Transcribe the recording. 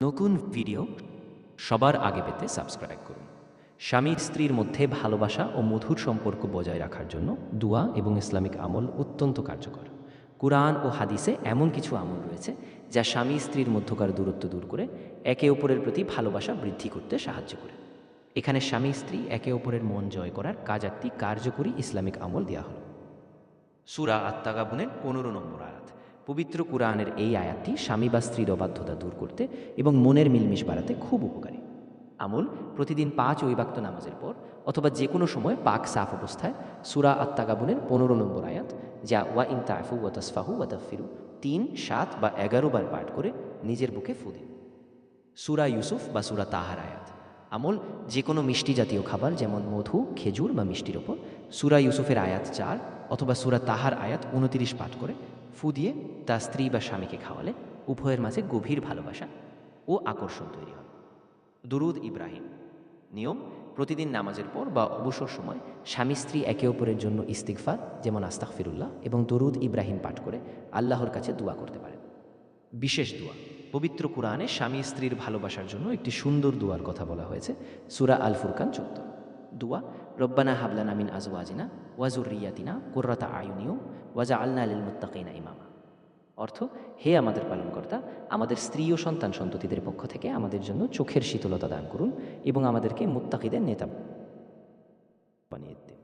নতুন ভিডিও সবার আগে পেতে সাবস্ক্রাইব করুন। স্বামী স্ত্রীর মধ্যে ভালোবাসা ও মধুর সম্পর্ক বজায় রাখার জন্য দোয়া এবং ইসলামিক আমল অত্যন্ত কার্যকর। কুরআন ও হাদিসে এমন কিছু আমল রয়েছে যা স্বামী স্ত্রীর মধ্যকার দূরত্ব দূর করে একে অপরের প্রতি ভালোবাসা বৃদ্ধি করতে সাহায্য করে। এখানে স্বামী স্ত্রী একে অপরের মন জয় করার কার্যাত্মক কার্যকরী ইসলামিক আমল দেওয়া হলো। সূরা আত-তাগাবুনের ১৫ নম্বর আয়াত। পবিত্র কুরআনের এই আয়াতটি স্বামী বা স্ত্রীর অবাধ্যতা দূর করতে এবং মনের মিলমিশ বাড়াতে খুব উপকারী। আমল: প্রতিদিন ৫ ওয়াক্ত নামাজের পর অথবা যে কোনো সময় পাক সাফ অবস্থায় সূরা আত-তাগাবুনের ১৫ নম্বর আয়াত, যা ওয়া ইন তা'ফু ওয়া তাসফাহু ওয়া তাগফিরু ৩, ৭ বা ১১ বার পাঠ করে নিজের বুকে ফু দিন। সূরা ইউসুফ বা সূরা তাহার আয়াত। আমল: যে কোনো মিষ্টি জাতীয় খাবার যেমন মধু, খেজুর বা মিষ্টির ওপর সূরা ইউসুফের আয়াত ৪ অথবা সূরা তাহার আয়াত ২৯ পাঠ করে ফু দিয়ে তা স্ত্রী বা স্বামীকে খাওয়ালে উভয়ের মাঝে গভীর ভালোবাসা ও আকর্ষণ তৈরি হয়। দুরুদ ইব্রাহিম। নিয়ম: প্রতিদিন নামাজের পর বা অবসর সময় স্বামী স্ত্রী একে অপরের জন্য ইস্তিগফার যেমন আস্তাগফিরুল্লাহ এবং দরুদ ইব্রাহিম পাঠ করে আল্লাহর কাছে দোয়া করতে পারেন। বিশেষ দোয়া: পবিত্র কুরআনে স্বামী স্ত্রীর ভালোবাসার জন্য একটি সুন্দর দোয়ার কথা বলা হয়েছে। সূরা আল ফুরকান ১৪। দোয়া: রব্বানা হাবলানা মিন আজওয়াজিনা ওয়া যুররিয়াতিনা কুররাতা আয়ুনিও ওয়াজআলনা লিল মুত্তাকিনা ইমামা। অর্থ: হে আমাদের পালনকর্তা, আমাদের স্ত্রী ও সন্তান সন্ততিদের পক্ষ থেকে আমাদের জন্য চোখের শীতলতা দান করুন এবং আমাদেরকে মুত্তাকিদের নেতা বানিয়ে দিন।